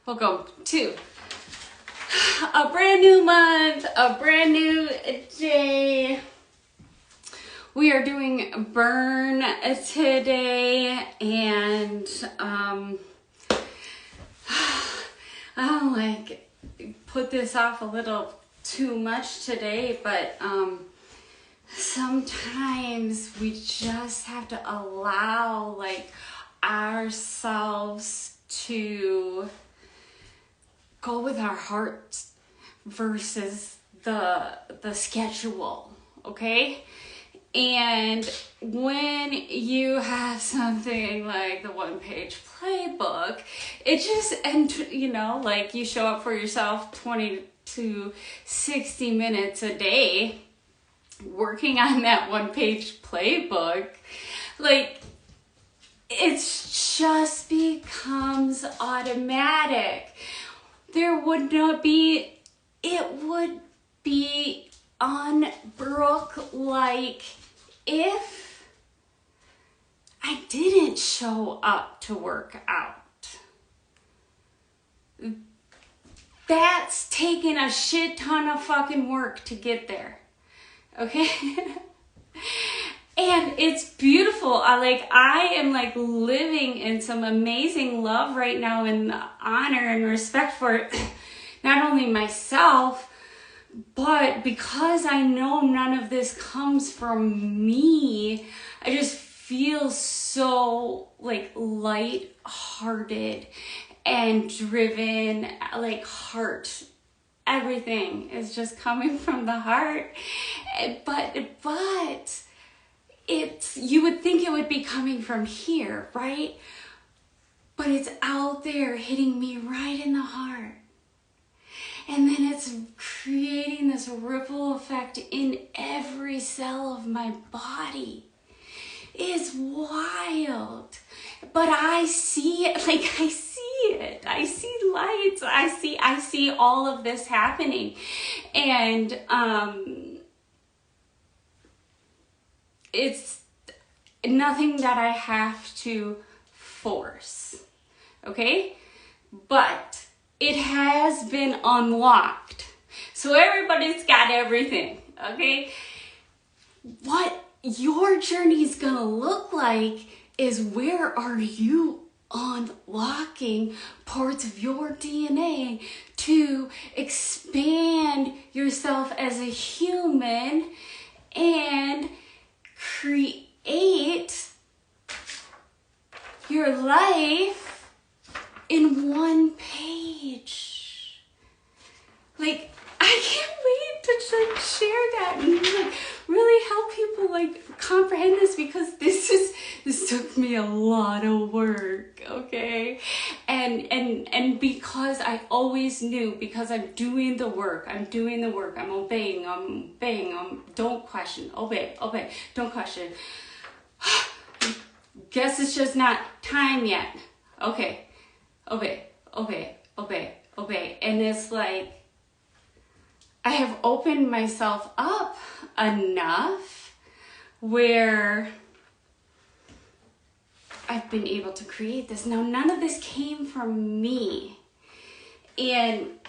Welcome to a brand new month, a brand new day. We are doing burn today, and I'll put this off a little too much today, but sometimes we just have to allow ourselves to go with our hearts versus the schedule, okay? And when you have something like the one-page playbook, it just, and you show up for yourself 20 to 60 minutes a day working on that one-page playbook, it just becomes automatic. It would be unbrooke-like if I didn't show up to work out. That's taking a shit ton of fucking work to get there. Okay? And it's beautiful. I am living in some amazing love right now, and honor and respect for not only myself, but because I know none of this comes from me, I just feel so light-hearted and driven, heart. Everything is just coming from the heart. But you would think it would be coming from here, right? But it's out there hitting me right in the heart. And then it's creating this ripple effect in every cell of my body. It's wild. But I see it, I see it. I see lights. I see all of this happening. And it's nothing that I have to force, okay? But it has been unlocked. So everybody's got everything, okay? What your journey is gonna look like is, where are you unlocking parts of your DNA to expand yourself as a human and create your life in one page. I can't wait to share that and really help people comprehend this, because this took me a lot of work, okay? And because I always knew, because I'm doing the work, I'm obeying, don't question, obey, don't question. Guess it's just not time yet. Okay, obey. And it's I have opened myself up enough where I've been able to create this. Now, none of this came from me. And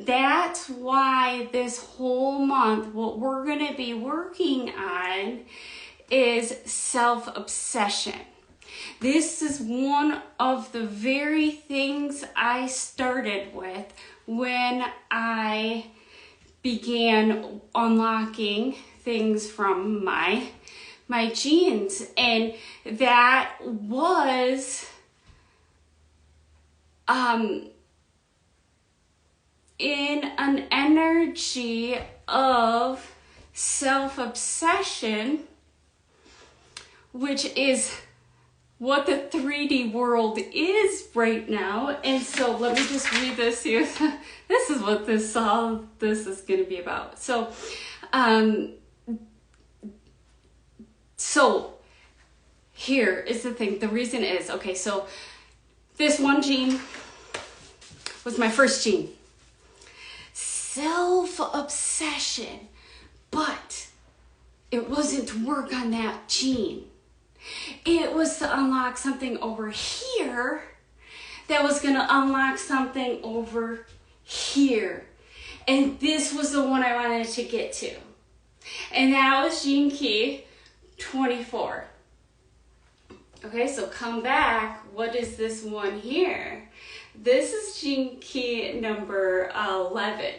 that's why this whole month, what we're going to be working on is self-obsession. This is one of the very things I started with when I began unlocking things from my genes. And that was in an energy of self-obsession, which is what the 3D world is right now. And so let me just read this here. This is what this is going to be about. So here is the thing. The reason is, okay, so this one gene was my first gene. Self-obsession. But it wasn't to work on that gene. It was to unlock something over here that was going to unlock something over here. And this was the one I wanted to get to. And that was Gene Key 24. Okay, so come back. What is this one here? This is Gene Key number 11.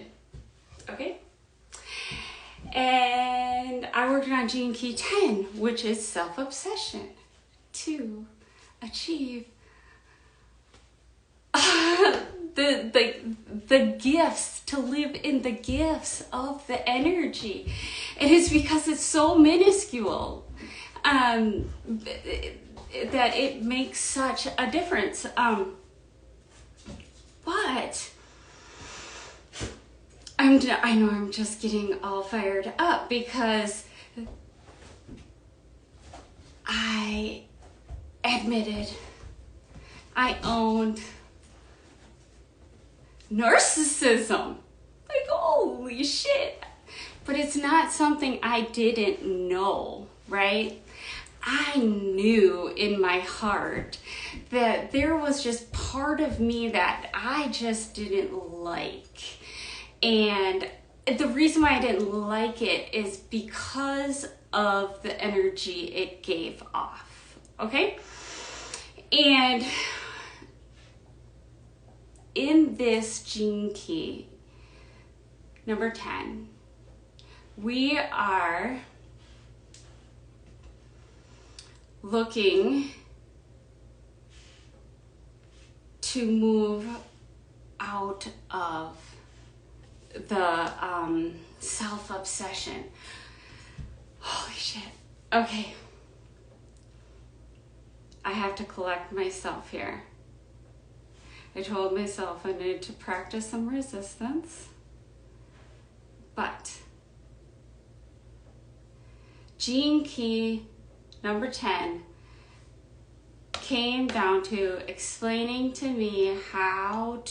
Okay? And I worked on Gene Key 10, which is self-obsession to achieve the gifts, to live in the gifts of the energy. It is because it's so minuscule that it makes such a difference. But I know I'm just getting all fired up because I admitted, I owned narcissism. Like, holy shit. But it's not something I didn't know, right? I knew in my heart that there was just part of me that I just didn't like. And the reason why I didn't like it is because of the energy it gave off, okay? And in this Gene Key, number 10, we are looking to move out of the self-obsession. Holy shit. Okay. I have to collect myself here. I told myself I needed to practice some resistance. But Gene Key number 10 came down to explaining to me how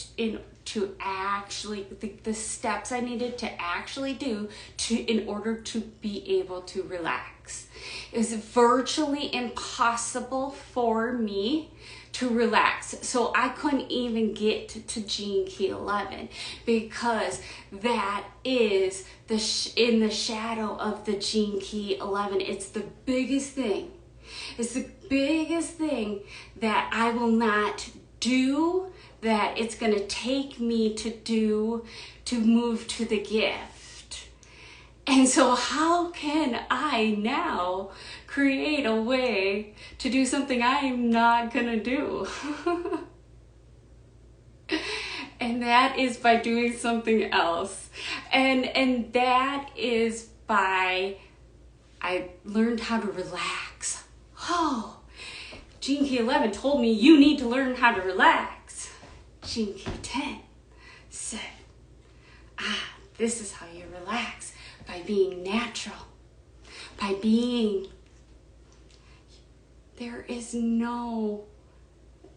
to actually, the steps I needed to actually do in order to be able to relax. It was virtually impossible for me to relax. So I couldn't even get to Gene Key 11 because that is in the shadow of the Gene Key 11. It's the biggest thing. It's the biggest thing that I will not do, that it's going to take me to do to move to the gift. And so how can I now create a way to do something I'm not going to do? And that is by doing something else. And that is by, I learned how to relax. Oh, Gene Key 11 told me you need to learn how to relax. Gene Key 10 said, this is how you relax, by being natural, by being, there is no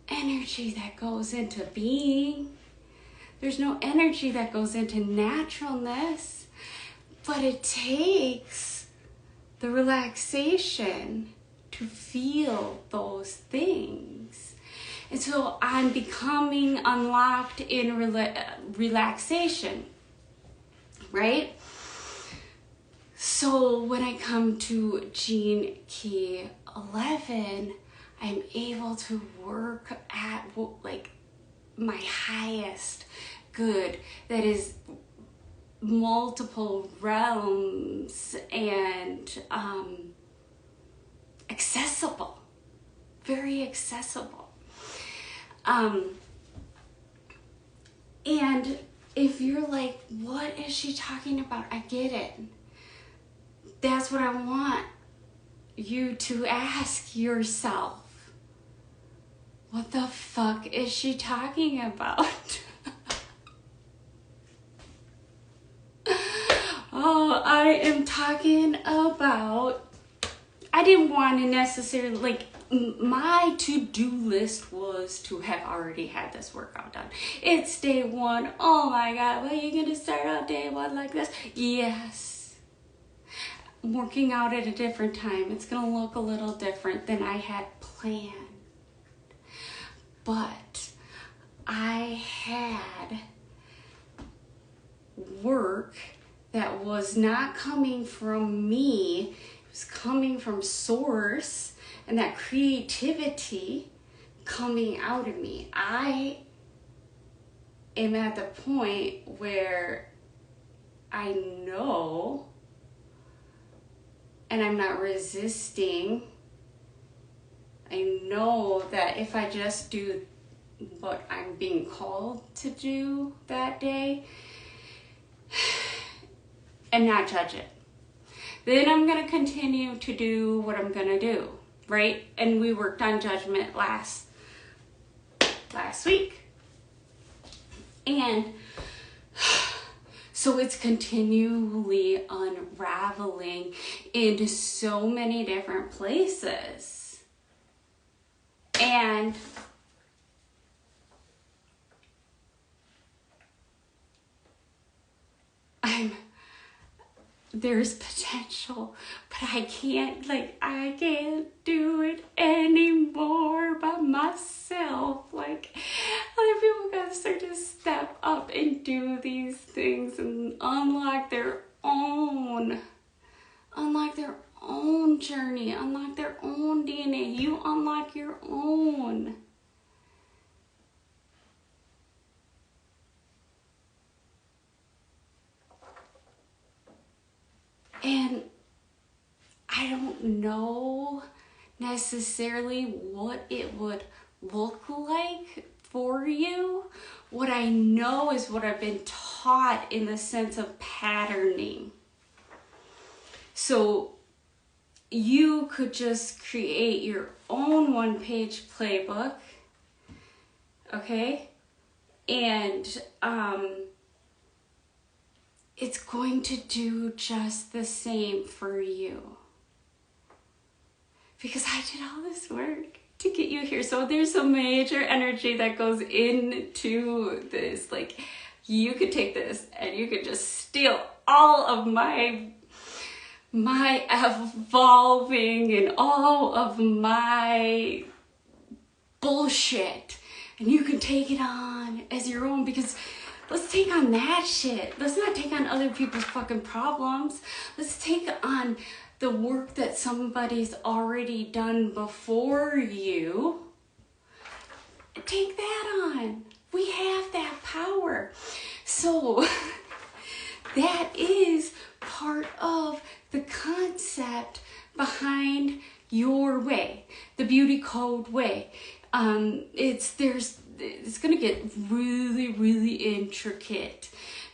energy that goes into being. There's no energy that goes into naturalness, but it takes the relaxation to feel those things. And so I'm becoming unlocked in relaxation, right? So when I come to Gene Key 11, I'm able to work at like my highest good, that is multiple realms and accessible, very accessible. And if you're like, what is she talking about? I get it. That's what I want you to ask yourself. What the fuck is she talking about? Oh, I am talking about, I didn't want to necessarily, like, my to-do list was to have already had this workout done. It's day one. Oh my God, well, you're going to start out day one like this? Yes. I'm working out at a different time. It's going to look a little different than I had planned. But I had work that was not coming from me, it was coming from source, and that creativity coming out of me. I am at the point where I know, and I'm not resisting. I know that if I just do what I'm being called to do that day and not judge it, then I'm going to continue to do what I'm going to do, right? And we worked on judgment last week. And so it's continually unraveling into so many different places. And there's potential, but I can't do it anymore by myself. Like, other people gotta start to step up and do these things and unlock their own journey, unlock their own DNA. You unlock your own. And I don't know necessarily what it would look like for you. What I know is what I've been taught in the sense of patterning. So you could just create your own one-page playbook, okay? And it's going to do just the same for you. Because I did all this work to get you here. So there's some major energy that goes into this. Like, you could take this and you could just steal all of my evolving and all of my bullshit, and you can take it on as your own, because let's take on that shit. Let's not take on other people's fucking problems. Let's take on the work that somebody's already done before you. Take that on. We have that power. So that is part of the concept behind your way, the beauty code way. It's going to get really, really intricate,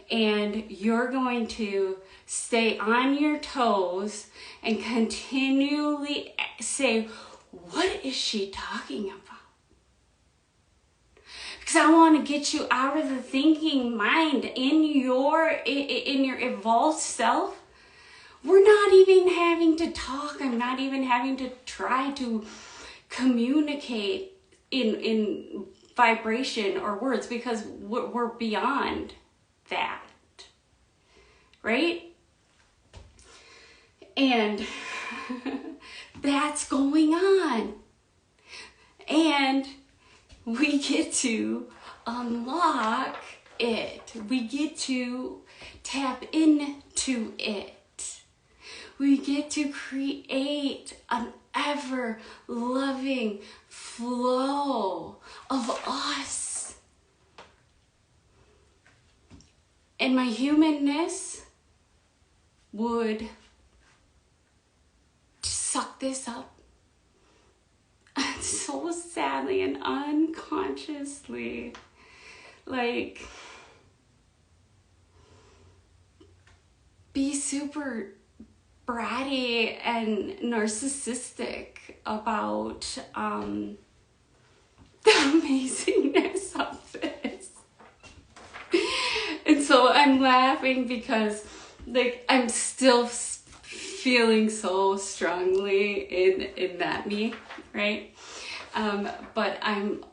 and you're going to stay on your toes and continually say, what is she talking about? Because I want to get you out of the thinking mind in your evolved self. We're not even having to talk. I'm not even having to try to communicate in vibration or words, because we're beyond that, right? And that's going on. And we get to unlock it. We get to tap into it. We get to create an ever-loving flow of us. And my humanness would suck this up. And so sadly and unconsciously, like, be super bratty and narcissistic about the amazingness of this. And so I'm laughing because, like, I'm still feeling so strongly in that me, right? But I'm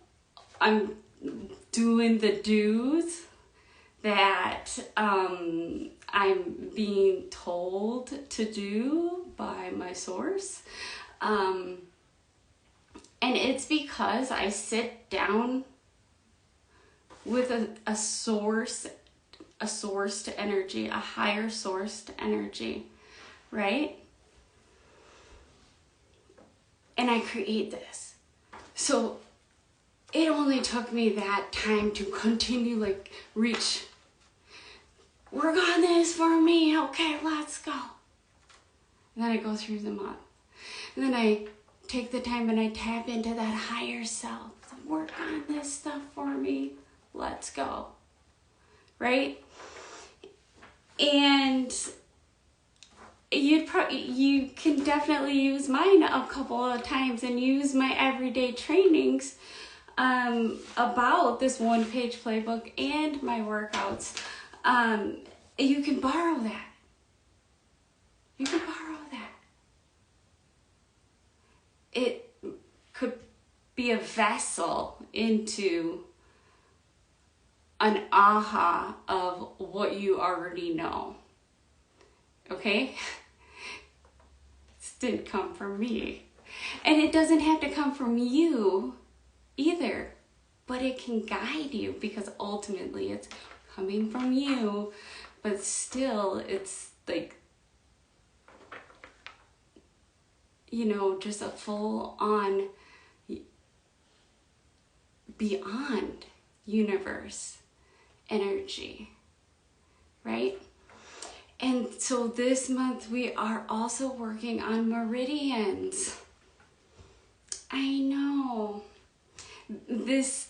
doing the do's that I'm being told to do by my source. And it's because I sit down with a sourced energy, a higher sourced energy, right? And I create this. So it only took me that time to continue, like, work on this for me. Okay, let's go. And then I go through the month. And then I take the time and I tap into that higher self. Work on this stuff for me. Let's go. Right? And you can definitely use mine a couple of times and use my everyday trainings about this 1-page playbook and my workouts. You can borrow that. You can borrow that. It could be a vessel into an aha of what you already know. Okay? This didn't come from me. And it doesn't have to come from you either. But it can guide you, because ultimately it's coming from you. But still, it's like, you know, just a full-on beyond universe energy, right? And so this month we are also working on meridians. I know this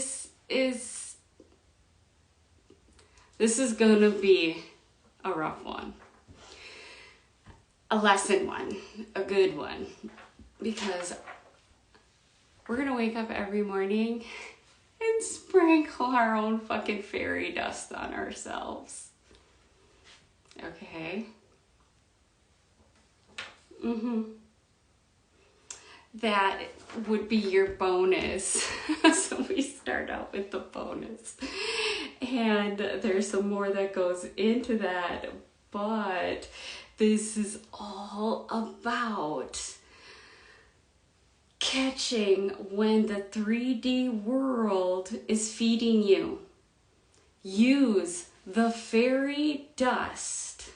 is gonna be a rough one, a lesson one, a good one, because we're gonna wake up every morning and sprinkle our own fucking fairy dust on ourselves. Okay? That would be your bonus. So we start out with the bonus. And there's some more that goes into that. But this is all about catching when the 3D world is feeding you. Use the fairy dust,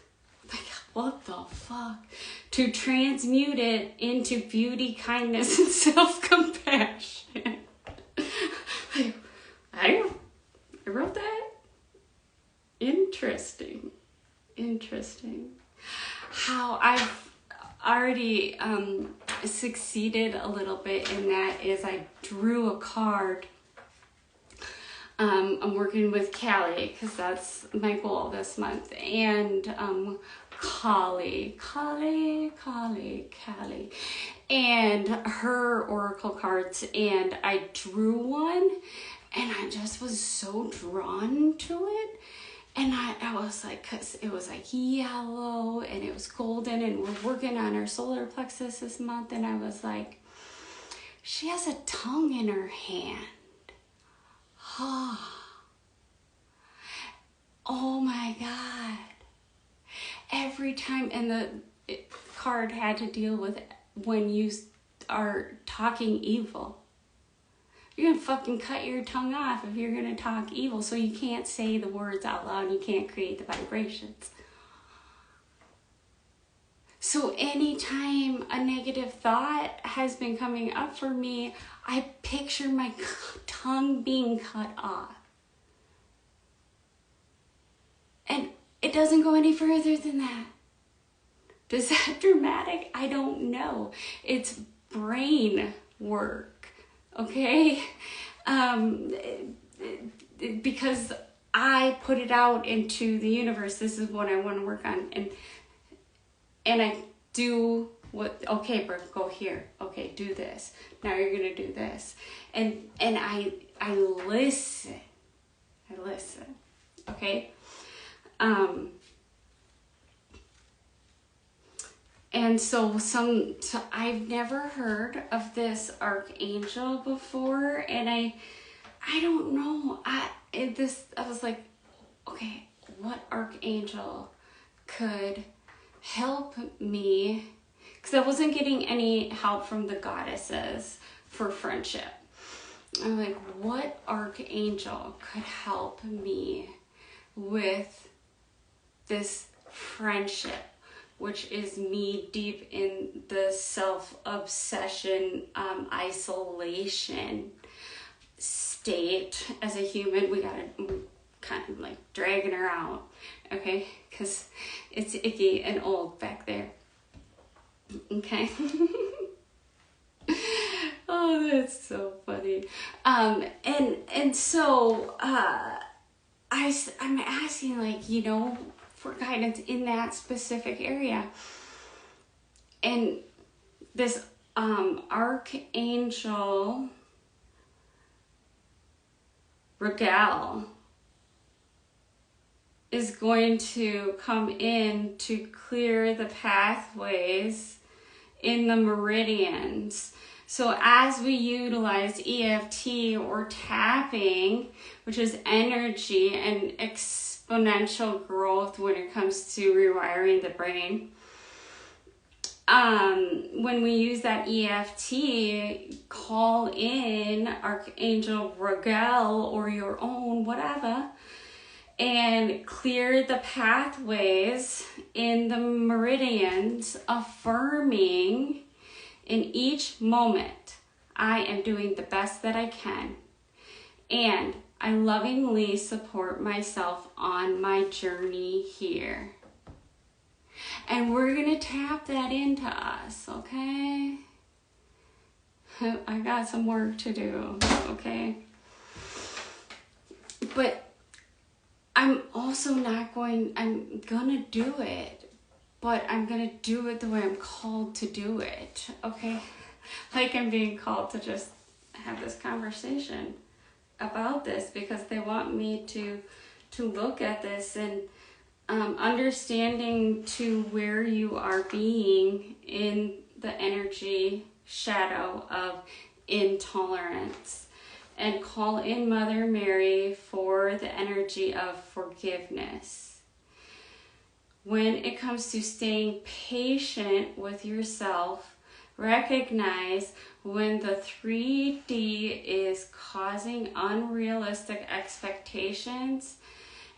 like, what the fuck, to transmute it into beauty, kindness, and self-compassion. I wrote that? Interesting. How I've already succeeded a little bit in that is I drew a card. I'm working with Callie, because that's my goal this month, and Callie, and her oracle cards, and I drew one, and I just was so drawn to it. And I was like, because it was like yellow and it was golden, and we're working on her solar plexus this month, and I was like, she has a tongue in her hand. Oh my God. Every time, and the card had to deal with when you are talking evil. You're going to fucking cut your tongue off if you're going to talk evil, so you can't say the words out loud and you can't create the vibrations. So anytime a negative thought has been coming up for me, I picture my tongue being cut off. And it doesn't go any further than that. Is that dramatic? I don't know. It's brain work, okay? Because I put it out into the universe. This is what I want to work on. And I do what, okay, Brooke, go here. Okay, do this. Now you're going to do this. And I listen. Okay? And so I've never heard of this archangel before, and I don't know. I was like, okay, what archangel could help me? Because I wasn't getting any help from the goddesses for friendship. I'm like, what archangel could help me with this friendship, which is me deep in the self-obsession, isolation state. As a human, we kind of like dragging her out, okay? Because it's icky and old back there, okay? Oh, that's so funny. And so I'm asking, like, you know, for guidance in that specific area. And this archangel Regal is going to come in to clear the pathways in the meridians. So as we utilize EFT or tapping, which is energy and exponential growth when it comes to rewiring the brain, when we use that EFT, call in Archangel Regal or your own, whatever, and clear the pathways in the meridians, affirming in each moment, I am doing the best that I can, and I lovingly support myself on my journey here. And we're going to tap that into us, okay? I got some work to do, okay? But I'm also I'm going to do it. But I'm going to do it the way I'm called to do it, okay? Like I'm being called to just have this conversation about this because they want me to look at this and understanding to where you are being in the energy shadow of intolerance. And call in Mother Mary for the energy of forgiveness. When it comes to staying patient with yourself, recognize when the 3D is causing unrealistic expectations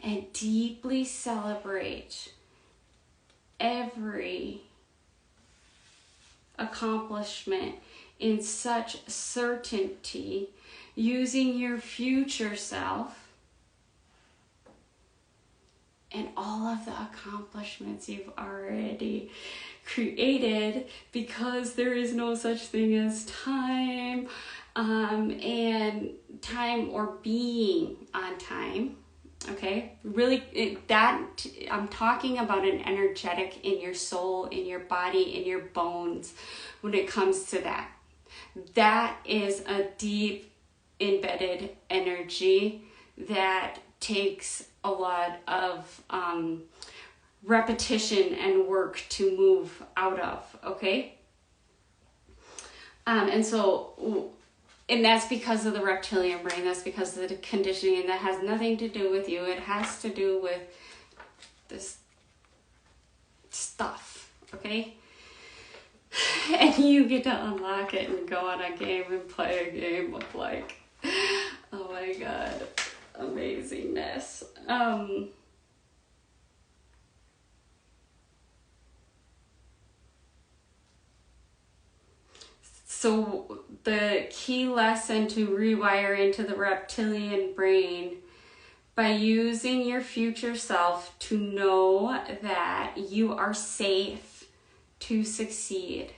and deeply celebrate every accomplishment in such certainty, using your future self and all of the accomplishments you've already created, because there is no such thing as time, and time or being on time, okay? Really, I'm talking about an energetic in your soul, in your body, in your bones when it comes to that. That is a deep embedded energy that takes a lot of repetition and work to move out of, okay? And that's because of the reptilian brain, that's because of the conditioning, and that has nothing to do with you. It has to do with this stuff, okay? And you get to unlock it and go on a game and play a game of like, oh my God, amazingness. So the key lesson to rewire into the reptilian brain, by using your future self to know that you are safe to succeed,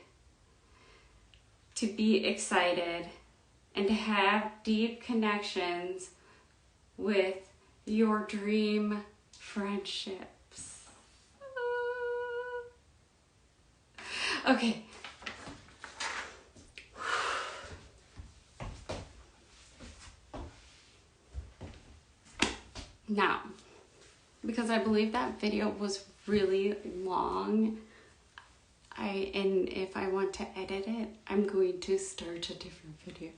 to be excited, and to have deep connections with your dream friendships. Okay. Now, because I believe that video was really long, and if I want to edit it, I'm going to start a different video.